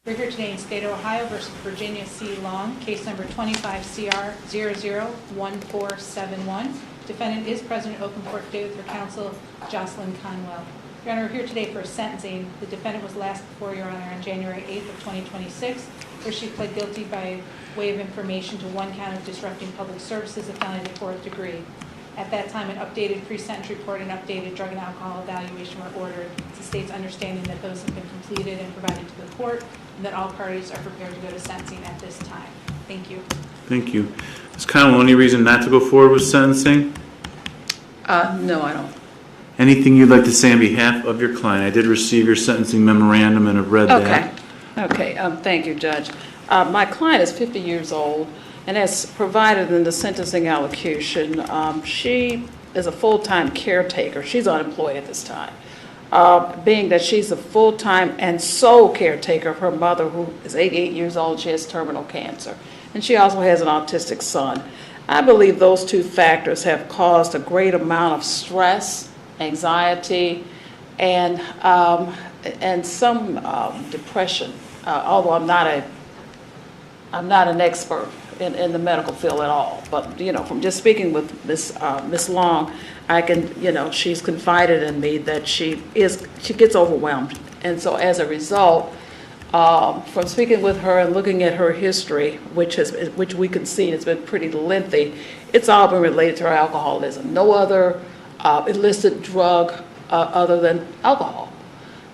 We're here today in State of Ohio versus Virginia C. Long, case number 25CR001471. Defendant is present in open court today with her counsel, Jocelyn Conwell. Your Honor, we're here today for a sentencing. The defendant was last before Your Honor on January 8th of 2026, where she pled guilty by way of information to one count of disrupting public services, a felony of the fourth degree. At that time, an updated pre-sentence report and updated drug and alcohol evaluation were ordered. It's the state's understanding that those have been completed and provided to the court, and that all parties are prepared to go to sentencing at this time. Thank you. Thank you. Ms. Conwell, any reason not to go forward with sentencing? No, I don't. Anything you'd like to say on behalf of your client? I did receive your sentencing memorandum and have read that. Okay. Thank you, Judge. My client is 50 years old, and as provided in the sentencing allocution, she is a full-time caretaker. She's unemployed at this time. Being that she's a full-time and sole caretaker of her mother, who is 88 years old, she has terminal cancer, and she also has an autistic son. I believe those two factors have caused a great amount of stress, anxiety, and some depression. Although I'm not an expert in the medical field at all, but from just speaking with Miss Long, I can she's confided in me that she gets overwhelmed, and so as a result, from speaking with her and looking at her history, which we can see has been pretty lengthy, it's all been related to her alcoholism. No other illicit drug other than alcohol.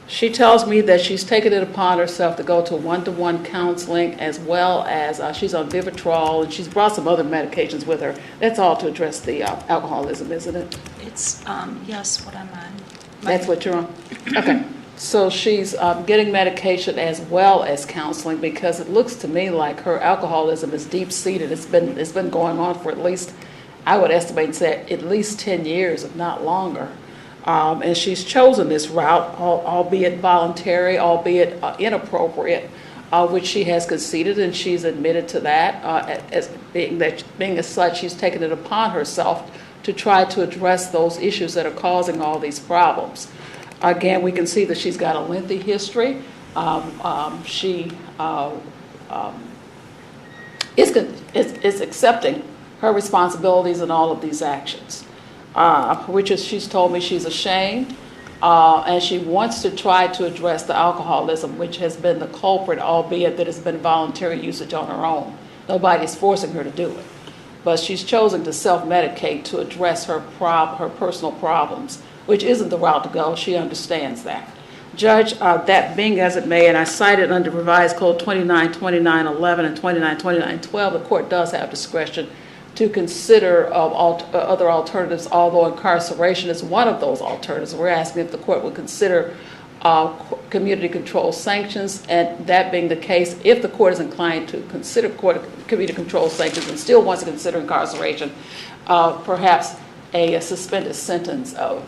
She tells me that she's taken it upon herself to go to one-to-one counseling, as well as she's on Vivitrol, and she's brought some other medications with her. That's all to address the alcoholism, isn't it? It's, yes, what I'm on. That's what you're on? Okay. So she's getting medication as well as counseling, because it looks to me like her alcoholism is deep-seated. It's been going on for at least, I would estimate and say, at least 10 years, if not longer. And she's chosen this route, albeit voluntary, albeit inappropriate, which she has conceded, and she's admitted to that. As being as such, she's taken it upon herself to try to address those issues that are causing all these problems. Again, we can see that she's got a lengthy history. She is accepting her responsibilities in all of these actions. Which is, she's told me she's ashamed, and she wants to try to address the alcoholism, which has been the culprit, albeit that it's been voluntary usage on her own. Nobody's forcing her to do it. But she's chosen to self-medicate to address her personal problems, which isn't the route to go. She understands that. Judge, that being as it may, and I cited under Revised Code 292911 and 292912, the court does have discretion to consider other alternatives, although incarceration is one of those alternatives. We're asking if the court would consider community control sanctions, and that being the case, if the court is inclined to consider community control sanctions and still wants to consider incarceration, perhaps a suspended sentence of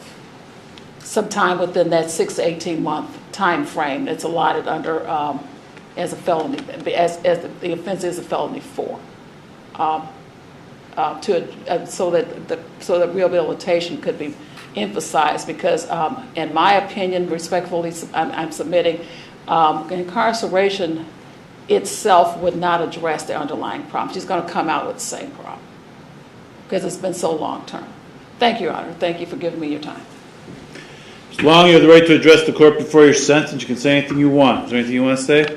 some time within that 6 to 18 month time frame that's allotted under as a felony, as the offense is a felony 4. So that rehabilitation could be emphasized, because in my opinion, respectfully, I'm submitting, incarceration itself would not address the underlying problem. She's going to come out with the same problem because it's been so long term. Thank you, Your Honor. Thank you for giving me your time. As long as you have the right to address the court before your sentence, you can say anything you want. Is there anything you want to say?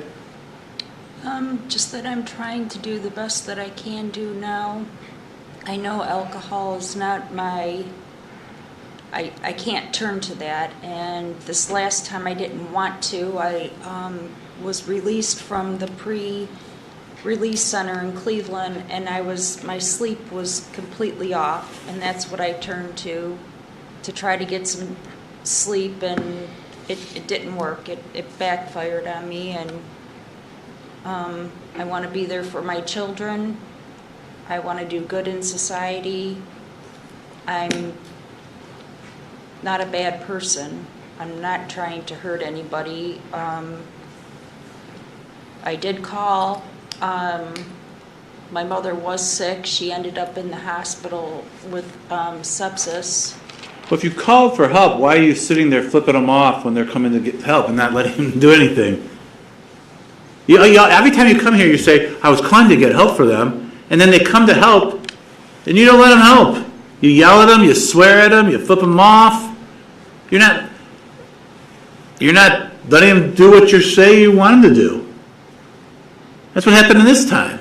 Just that I'm trying to do the best that I can do now. I know alcohol is not I can't turn to that, and this last time I didn't want to. I was released from the pre-release center in Cleveland, and my sleep was completely off, and that's what I turned to try to get some sleep, and it didn't work. It backfired on me, and I want to be there for my children. I want to do good in society. I'm not a bad person. I'm not trying to hurt anybody. I did call. My mother was sick. She ended up in the hospital with sepsis. Well, if you called for help, why are you sitting there flipping them off when they're coming to get help and not letting them do anything? Every time you come here, you say, I was calling to get help for them, and then they come to help, and you don't let them help. You yell at them, you swear at them, you flip them off. You're not letting them do what you say you want them to do. That's what happened in this time.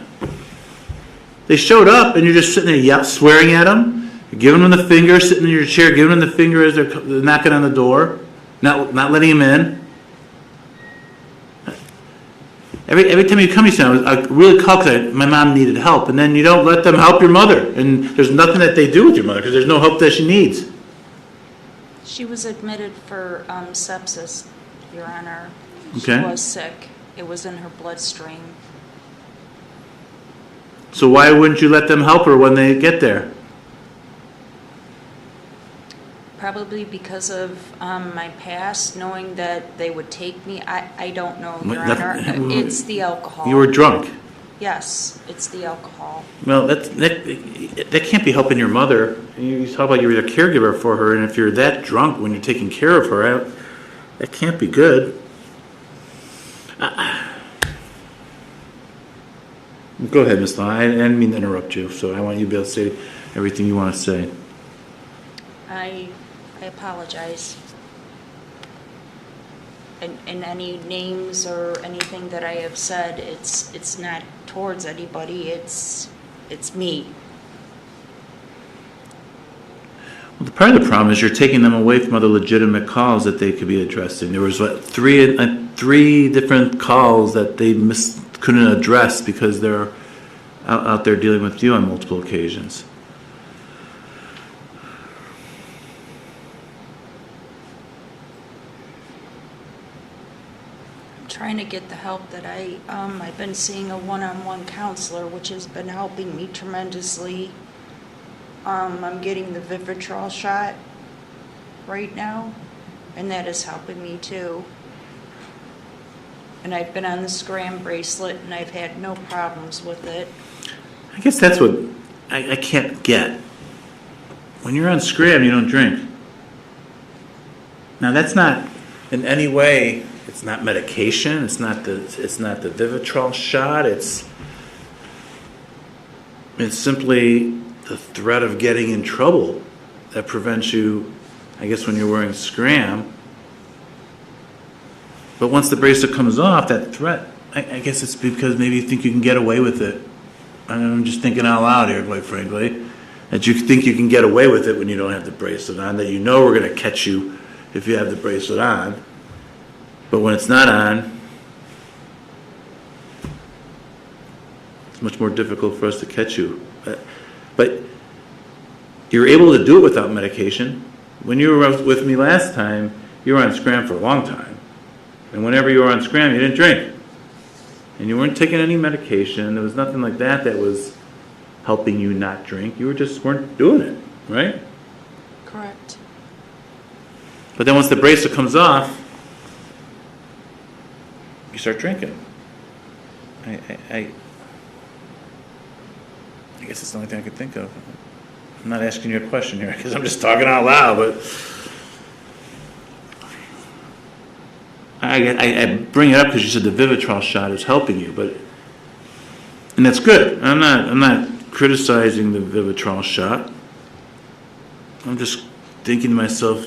They showed up, and you're just sitting there swearing at them. You're giving them the finger, sitting in your chair, giving them the finger as they're knocking on the door, not letting them in. Every time you come, you say, I really called because my mom needed help. And then you don't let them help your mother. And there's nothing that they do with your mother because there's no help that she needs. She was admitted for sepsis, Your Honor. Okay. She was sick. It was in her bloodstream. So why wouldn't you let them help her when they get there? Probably because of my past, knowing that they would take me. I don't know, Your Honor. It's the alcohol. You were drunk. Yes, it's the alcohol. Well, that can't be helping your mother. You talk about you're a caregiver for her, and if you're that drunk when you're taking care of her, that can't be good. Go ahead, Ms. Law. I didn't mean to interrupt you, so I want you to be able to say everything you want to say. I apologize. And any names or anything that I have said, it's not towards anybody. It's me. Well, part of the problem is you're taking them away from other legitimate calls that they could be addressing. There was three different calls that they couldn't address because they're out there dealing with you on multiple occasions. Trying to get the help that I've been seeing a one-on-one counselor, which has been helping me tremendously. I'm getting the Vivitrol shot right now, and that is helping me too. And I've been on the SCRAM bracelet, and I've had no problems with it. I guess that's what I can't get. When you're on SCRAM, you don't drink. Now that's not in any way. It's not medication. It's not the Vivitrol shot. It's simply the threat of getting in trouble that prevents you, I guess, when you're wearing SCRAM. But once the bracelet comes off, that threat, I guess it's because maybe you think you can get away with it. I'm just thinking out loud here, quite frankly, that you think you can get away with it when you don't have the bracelet on, that you know we're going to catch you if you have the bracelet on. But when it's not on, it's much more difficult for us to catch you. But you're able to do it without medication. When you were with me last time, you were on SCRAM for a long time. And whenever you were on SCRAM, you didn't drink. And you weren't taking any medication. There was nothing like that was helping you not drink. You weren't doing it, right? Correct. But then once the bracelet comes off, you start drinking. I guess it's the only thing I could think of. I'm not asking you a question here because I'm just talking out loud, but I bring it up because you said the Vivitrol shot is helping you, and that's good. I'm not criticizing the Vivitrol shot. I'm just thinking to myself,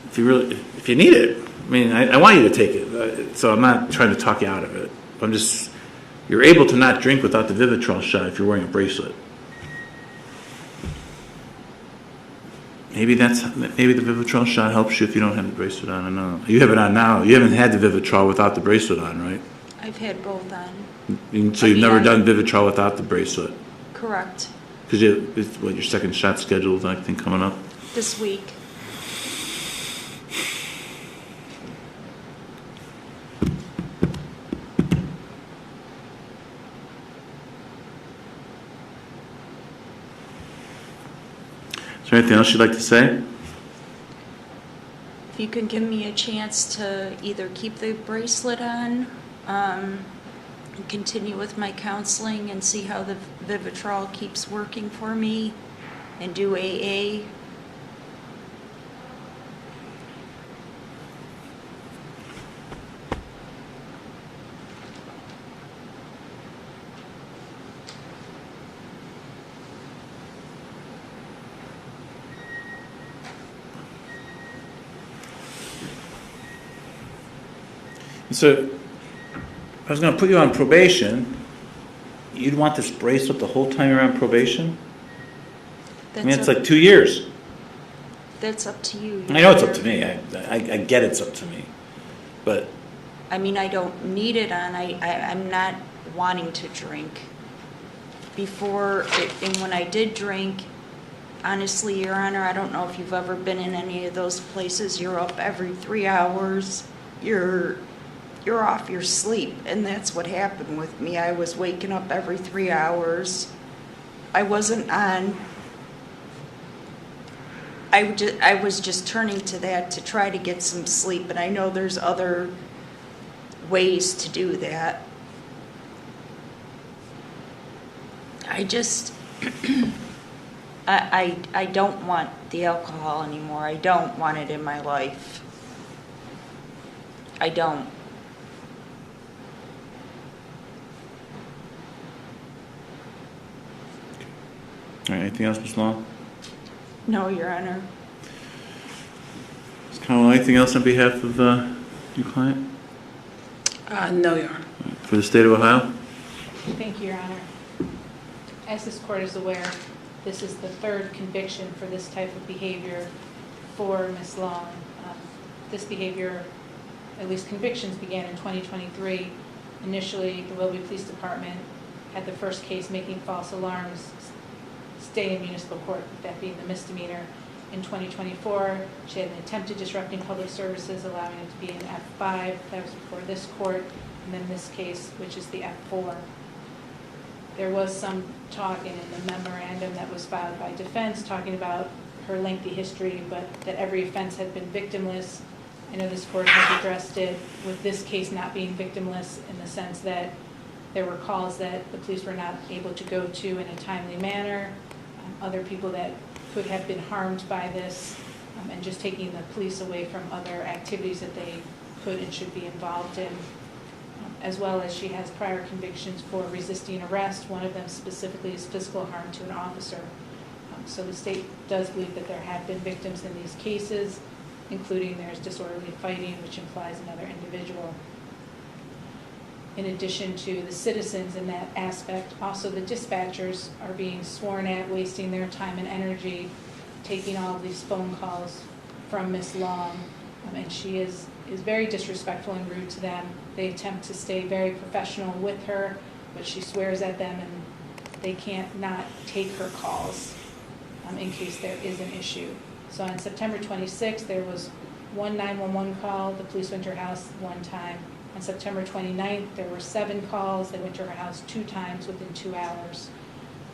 if you need it, I mean, I want you to take it, so I'm not trying to talk you out of it. You're able to not drink without the Vivitrol shot if you're wearing a bracelet. Maybe the Vivitrol shot helps you if you don't have the bracelet on. I know. You have it on now. You haven't had the Vivitrol without the bracelet on, right? I've had both on. So you've never done Vivitrol without the bracelet? Correct. Because it's your second shot scheduled, I think, coming up? This week. Is there anything else you'd like to say? If you can give me a chance to either keep the bracelet on, and continue with my counseling and see how the Vivitrol keeps working for me, and do AA. So, if I was going to put you on probation, you'd want this bracelet the whole time you're on probation? I mean, it's like 2 years. That's up to you. I know it's up to me. I get it's up to me. But I mean, I don't need it on. I'm not wanting to drink. And when I did drink, honestly, Your Honor, I don't know if you've ever been in any of those places. You're up every 3 hours. You're off your sleep, and that's what happened with me. I was waking up every 3 hours. I wasn't on. I was just turning to that to try to get some sleep, and I know there's other ways to do that. I just, I don't want the alcohol anymore. I don't want it in my life. I don't. all right, anything else, Ms. Long? No, Your Honor. Ms. Connell, anything else on behalf of your client? No, Your Honor. For the state of Ohio? Thank you, Your Honor. As this court is aware, this is the third conviction for this type of behavior for Ms. Long. This behavior, at least convictions, began in 2023. Initially, the Willoughby Police Department had the first case making false alarms stay in municipal court, that being the misdemeanor. In 2024, she had an attempted disrupting public services, allowing it to be an F5. That was before this court. And then this case, which is the F4. There was some talk in the memorandum that was filed by defense talking about her lengthy history, but that every offense had been victimless. I know this court has addressed it with this case not being victimless in the sense that there were calls that the police were not able to go to in a timely manner, other people that could have been harmed by this, and just taking the police away from other activities that they could and should be involved in. As well as she has prior convictions for resisting arrest. One of them specifically is physical harm to an officer. So the state does believe that there have been victims in these cases, including there's disorderly fighting, which implies another individual. In addition to the citizens in that aspect, also the dispatchers are being sworn at, wasting their time and energy, taking all of these phone calls from Ms. Long, and she is very disrespectful and rude to them. They attempt to stay very professional with her, but she swears at them and they can't not take her calls in case there is an issue. So on September 26th, there was one 911 call. The police went to her house one time. On September 29th, there were 7 calls. They went to her house 2 times within 2 hours.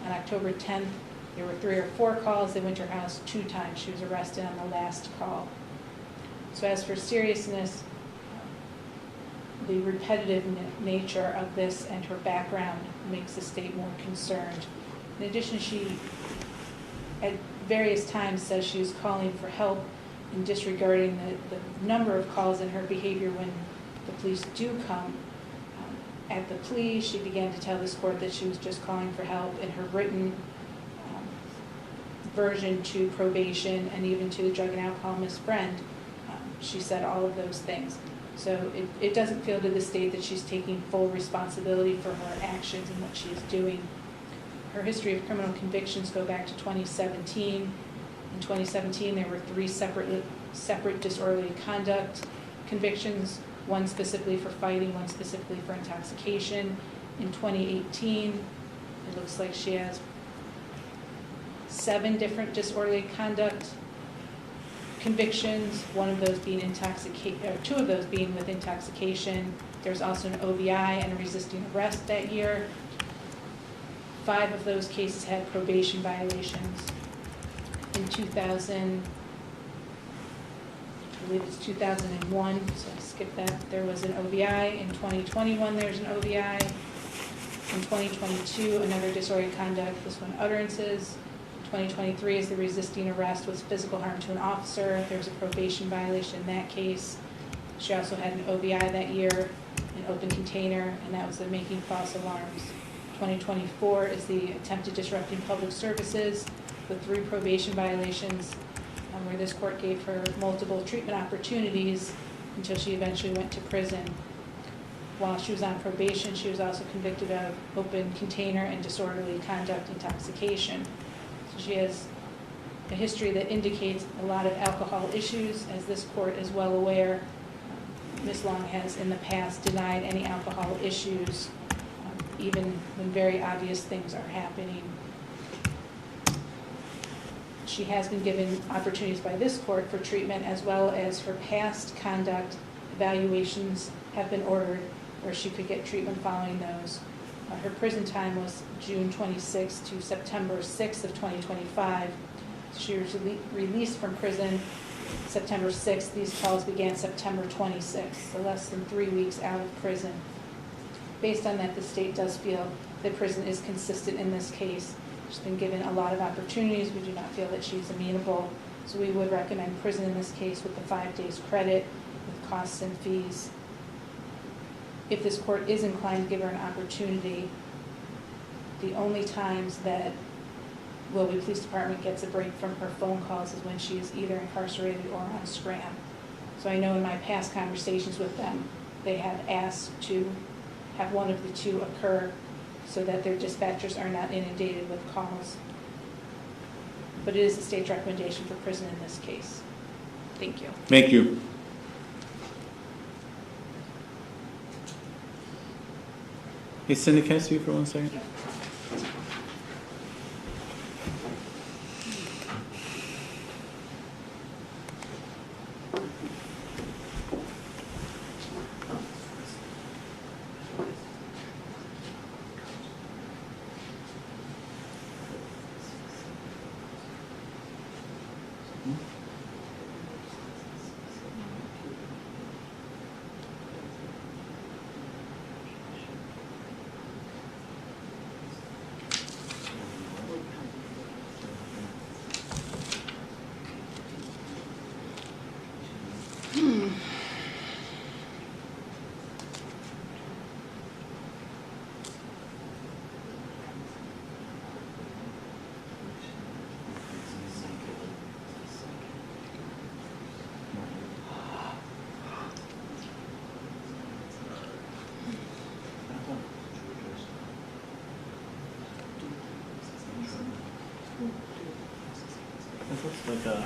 On October 10th, there were 3 or 4 calls. They went to her house 2 times. She was arrested on the last call. So as for seriousness, the repetitive nature of this and her background makes the state more concerned. In addition, she at various times says she was calling for help and disregarding the number of calls and her behavior when the police do come. At the plea, she began to tell this court that she was just calling for help. In her written version to probation and even to the drug and alcohol Miss Friend, she said all of those things. So it doesn't feel to the state that she's taking full responsibility for her actions and what she is doing. Her history of criminal convictions go back to 2017. In 2017, there were 3 separate disorderly conduct convictions, one specifically for fighting, one specifically for intoxication. In 2018, it looks like she has 7 different disorderly conduct convictions, one of those being 2 of those being with intoxication. There's also an OVI and a resisting arrest that year. 5 of those cases had probation violations. In 2000, I believe it's 2001, so I skipped that. There was an OVI. In 2021, there's an OVI. In 2022, another disorderly conduct, this one utterances. 2023 is the resisting arrest with physical harm to an officer. There was a probation violation in that case. She also had an OVI that year, an open container, and that was the making false alarms. 2024 is the attempted disrupting public services with 3 probation violations, where this court gave her multiple treatment opportunities until she eventually went to prison. While she was on probation, she was also convicted of open container and disorderly conduct intoxication. So she has a history that indicates a lot of alcohol issues. As this court is well aware, Ms. Long has in the past denied any alcohol issues, even when very obvious things are happening. She has been given opportunities by this court for treatment, as well as her past conduct evaluations have been ordered where she could get treatment following those. Her prison time was June 26 to September 6 of 2025. She was released from prison September 6th. These calls began September 26th, so less than 3 weeks out of prison. Based on that, the state does feel that prison is consistent in this case. She's been given a lot of opportunities. We do not feel that she's amenable, so we would recommend prison in this case with the 5 days credit, with costs and fees. If this court is inclined to give her an opportunity, the only times that Willoughby Police Department gets a break from her phone calls is when she is either incarcerated or on SCRAM. So I know in my past conversations with them, they have asked to have one of the two occur so that their dispatchers are not inundated with calls. But it is the state's recommendation for prison in this case. Thank you. Thank you. Hey, Cindy, can I see you for 1 second? This looks like a...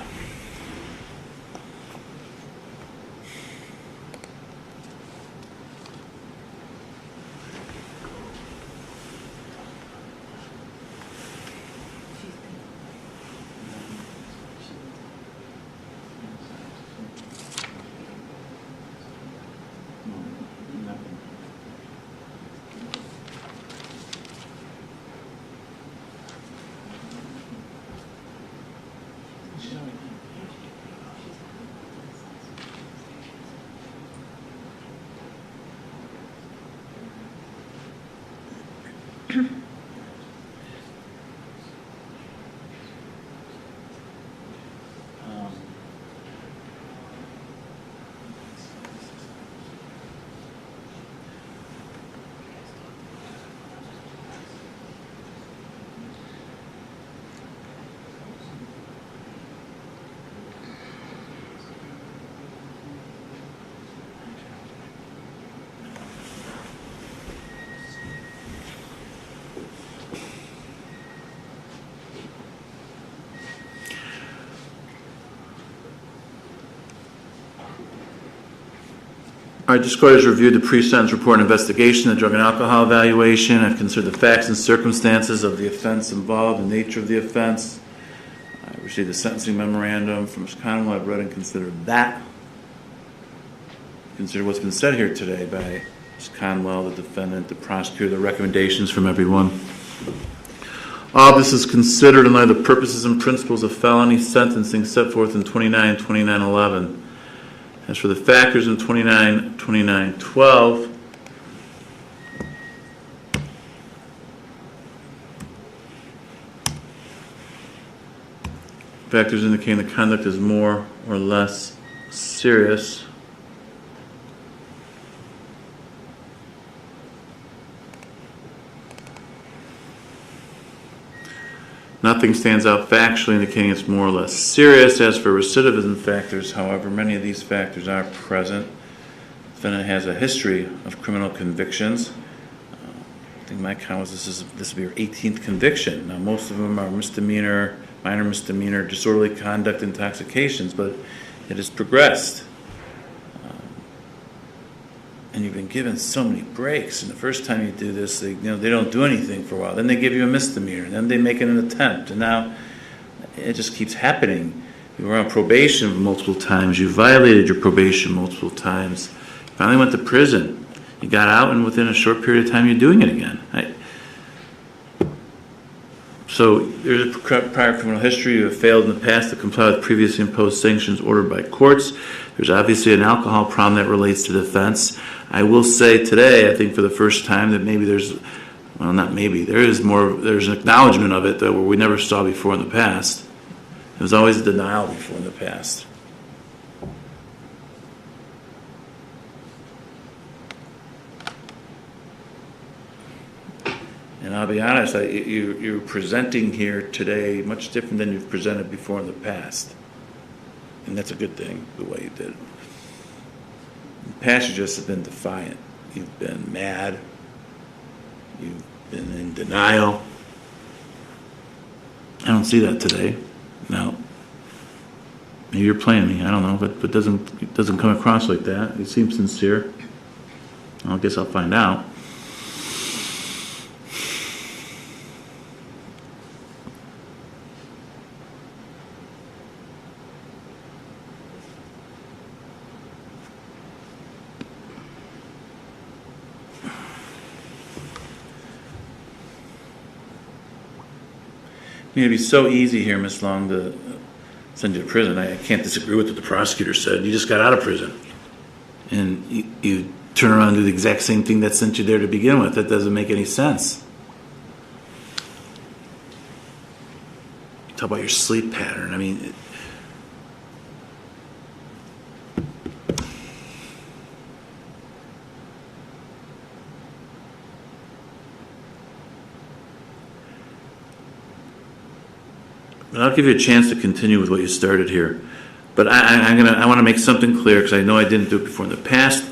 All right, this court has reviewed the pre-sentence report and investigation, the drug and alcohol evaluation. I've considered the facts and circumstances of the offense involved, the nature of the offense. I received the sentencing memorandum from Ms. Conwell. I've read and considered that. Consider what's been said here today by Ms. Conwell, the defendant, the prosecutor, the recommendations from everyone. All this is considered in light of the purposes and principles of felony sentencing set forth in 29-2911. As for the factors in 29-2912, factors indicating the conduct is more or less serious. Nothing stands out factually indicating it's more or less serious. As for recidivism factors, however, many of these factors are present. Defendant has a history of criminal convictions. I think my count was this will be her 18th conviction. Now, most of them are misdemeanor, minor misdemeanor, disorderly conduct, intoxications, but it has progressed. And you've been given so many breaks. And the first time you do this, they don't do anything for a while. Then they give you a misdemeanor. And then they make an attempt. And now it just keeps happening. You were on probation multiple times. You violated your probation multiple times. Finally went to prison. You got out, and within a short period of time, you're doing it again. So there's a prior criminal history. You have failed in the past to comply with previously imposed sanctions ordered by courts. There's obviously an alcohol problem that relates to the offense. I will say today, I think for the first time, that maybe there's an acknowledgement of it that we never saw before in the past. There was always a denial before in the past. And I'll be honest, you're presenting here today much different than you've presented before in the past. And that's a good thing, the way you did it. In the past, you just have been defiant. You've been mad. You've been in denial. I don't see that today. No. Maybe you're playing me. I don't know, but it doesn't come across like that. You seem sincere. I guess I'll find out. It'd be so easy here, Ms. Long, to send you to prison. I can't disagree with what the prosecutor said. You just got out of prison. And you turn around and do the exact same thing that sent you there to begin with. That doesn't make any sense. Talk about your sleep pattern. I mean, I'll give you a chance to continue with what you started here, but I want to make something clear because I know I didn't do it before in the past.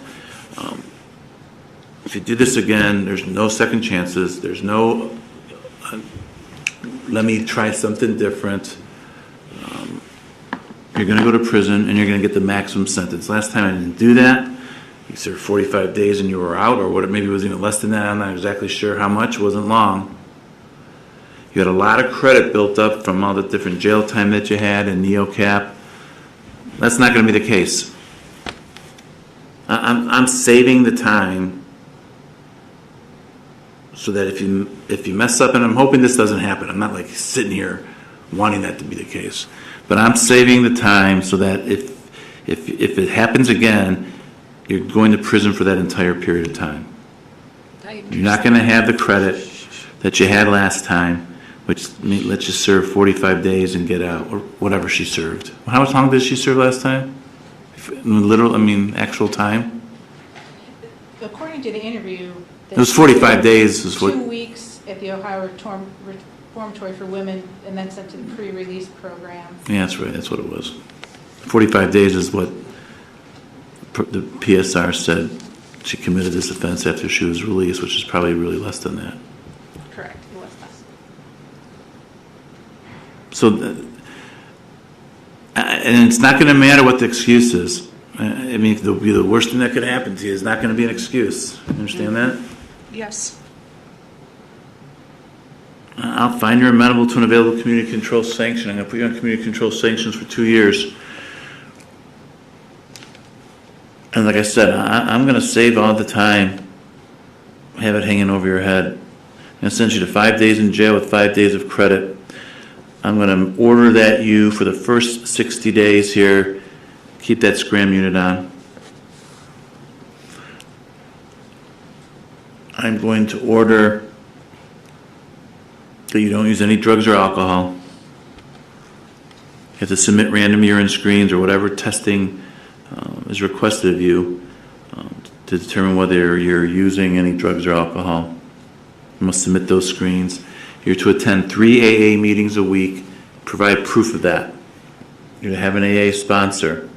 If you do this again, there's no second chances. There's no let me try something different. You're going to go to prison and you're going to get the maximum sentence. Last time I didn't do that. You served 45 days and you were out, or what? Maybe it was even less than that. I'm not exactly sure how much. It wasn't long. You had a lot of credit built up from all the different jail time that you had and NeoCap. That's not going to be the case. I'm saving the time so that if you mess up, and I'm hoping this doesn't happen. I'm not like sitting here wanting that to be the case. But I'm saving the time so that if it happens again, you're going to prison for that entire period of time. You're not going to have the credit that you had last time, which lets you serve 45 days and get out, or whatever she served. How much long did she serve last time? Actual time? According to the interview, It was 45 days. Is what? 2 weeks at the Ohio Reformatory for Women, and then sent to the pre-release program. Yeah, that's right. That's what it was. 45 days is what the PSR said she committed this offense after she was released, which is probably really less than that. Correct. It was less. So, and it's not going to matter what the excuse is. The worst thing that could happen to you is not going to be an excuse. You understand that? Yes. I'll find you're amenable to an available community control sanction. I'm going to put you on community control sanctions for 2 years. And like I said, I'm going to save all the time, have it hanging over your head. I'm going to send you to 5 days in jail with 5 days of credit. I'm going to order that you for the first 60 days here, keep that SCRAM unit on. I'm going to order that you don't use any drugs or alcohol. You have to submit random urine screens or whatever testing is requested of you to determine whether you're using any drugs or alcohol. You must submit those screens. You're to attend 3 AA meetings a week. Provide proof of that. You're to have an AA sponsor.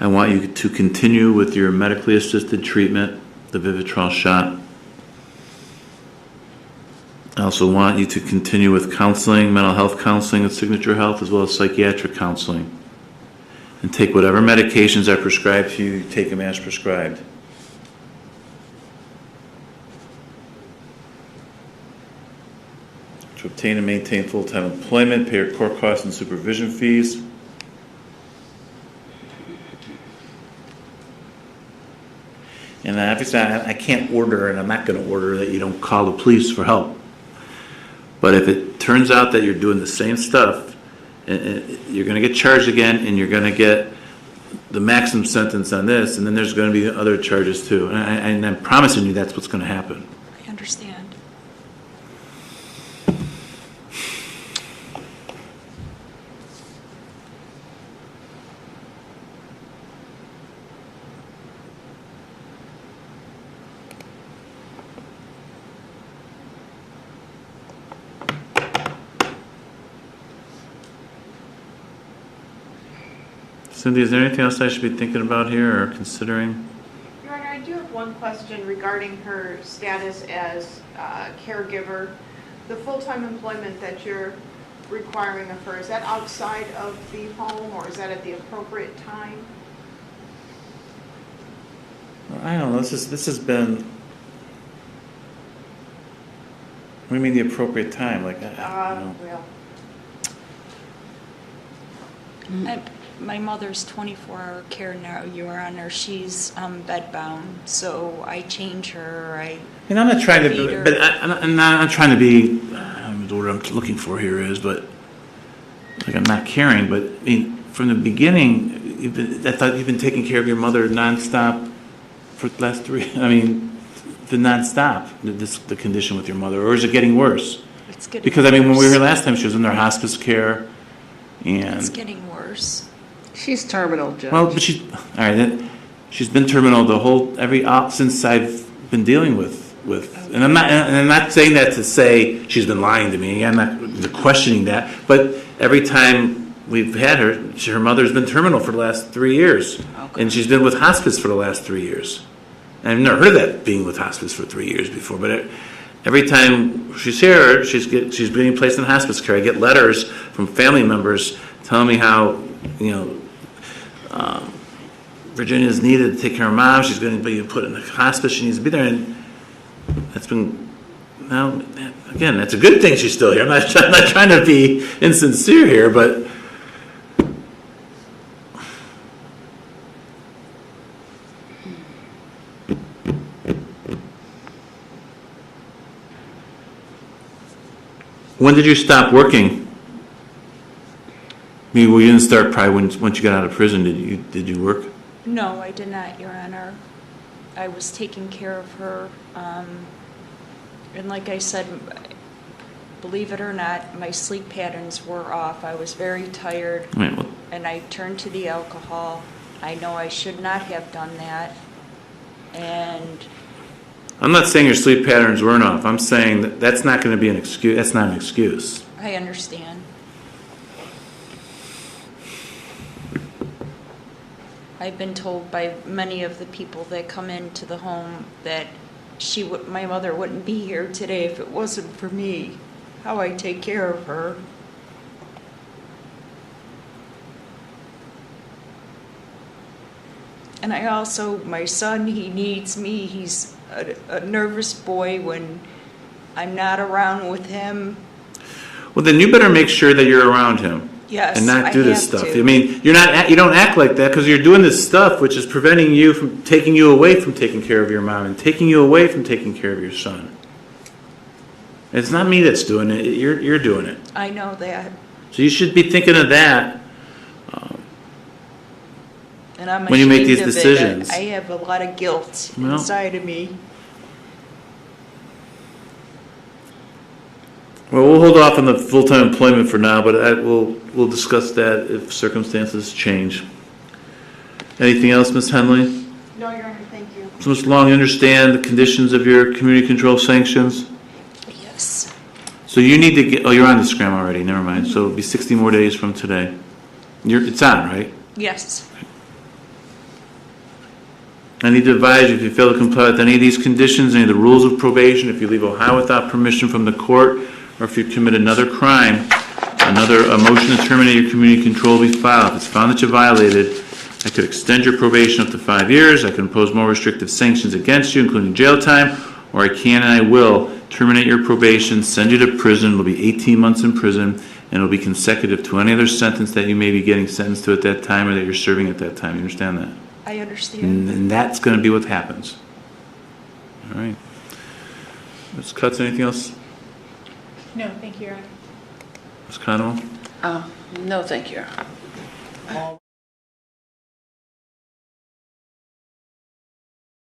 I want you to continue with your medically assisted treatment, the Vivitrol shot. I also want you to continue with counseling, mental health counseling at Signature Health, as well as psychiatric counseling. And take whatever medications are prescribed to you, take them as prescribed. To obtain and maintain full-time employment, pay your court costs and supervision fees. And obviously, I can't order, and I'm not going to order that you don't call the police for help. But if it turns out that you're doing the same stuff, you're going to get charged again, and you're going to get the maximum sentence on this, and then there's going to be other charges too. And I'm promising you that's what's going to happen. I understand. Cindy, is there anything else I should be thinking about here or considering? Your Honor, I do have one question regarding her status as caregiver. The full-time employment that you're requiring of her, is that outside of the home or is that at the appropriate time? I don't know. This has been. What do you mean the appropriate time? Like, I don't know. Well. My mother's 24-hour care now, Your Honor. She's bedbound, so I change her. And I'm not trying to, feed her. but I'm not trying to be. The word I'm looking for here is, but like I'm not caring. But I mean, from the beginning, I thought you've been taking care of your mother nonstop for the last 3. I mean, the nonstop. The condition with your mother, or is it getting worse? It's getting because I mean, when we were worse. here last time, she was under hospice care, and It's getting worse. She's terminal, Judge. well, but she's all right. She's been terminal since I've been dealing with, and I'm not saying that to say she's been lying to me. I'm not questioning that, but every time we've had her, her mother's been terminal for the last 3 years, Okay. and she's been with hospice for the last 3 years. And I've never heard of that being with hospice for 3 years before, but every time she's here, she's being placed in hospice care. I get letters from family members telling me how Virginia's needed to take care of mom. She's going to be put in the hospice. She needs to be there, and that's been now again. That's a good thing she's still here. I'm not trying to be insincere here, but when did you stop working? I mean, well, you didn't start probably once you got out of prison. Did you work? No, I did not, Your Honor. I was taking care of her. And like I said, believe it or not, my sleep patterns were off. I was very tired, Right, well, and I turned to the alcohol. I know I should not have done that. And I'm not saying your sleep patterns weren't off. I'm saying that's not going to be an excuse. That's not an excuse. I understand. I've been told by many of the people that come into the home that my mother wouldn't be here today if it wasn't for me, how I take care of her. And I also, my son, he needs me. He's a nervous boy when I'm not around with him. Well, then you better make sure that you're around him. Yes, and not do this have stuff. to. I mean, you don't act like that because you're doing this stuff which is preventing you from taking you away from taking care of your mom and taking you away from taking care of your son. It's not me that's doing it. You're doing it. I know that. So you should be thinking of that And I'm when you make ashamed these of it. decisions. I have a lot of guilt Well. inside of me. Well, we'll hold off on the full-time employment for now, but we'll discuss that if circumstances change. Anything else, Ms. Henley? No, Your Honor, thank you. So, Mr. Long, you understand the conditions of your community control sanctions? Yes. So you need to get, you're on the SCRAM already, never mind. So it'll be 60 more days from today. It's on, right? Yes. I need to advise you, if you fail to comply with any of these conditions, any of the rules of probation, if you leave Ohio without permission from the court, or if you commit another crime, a motion to terminate your community control will be filed. If it's found that you violated, I could extend your probation up to 5 years, I can impose more restrictive sanctions against you, including jail time, or I can and I will terminate your probation, send you to prison. It'll be 18 months in prison, and it'll be consecutive to any other sentence that you may be getting sentenced to at that time or that you're serving at that time. You understand that? I understand. And that's going to be what happens. All right. Ms. Cutts, anything else? No, thank you, Your Honor. Ms. Conwell? No, thank you.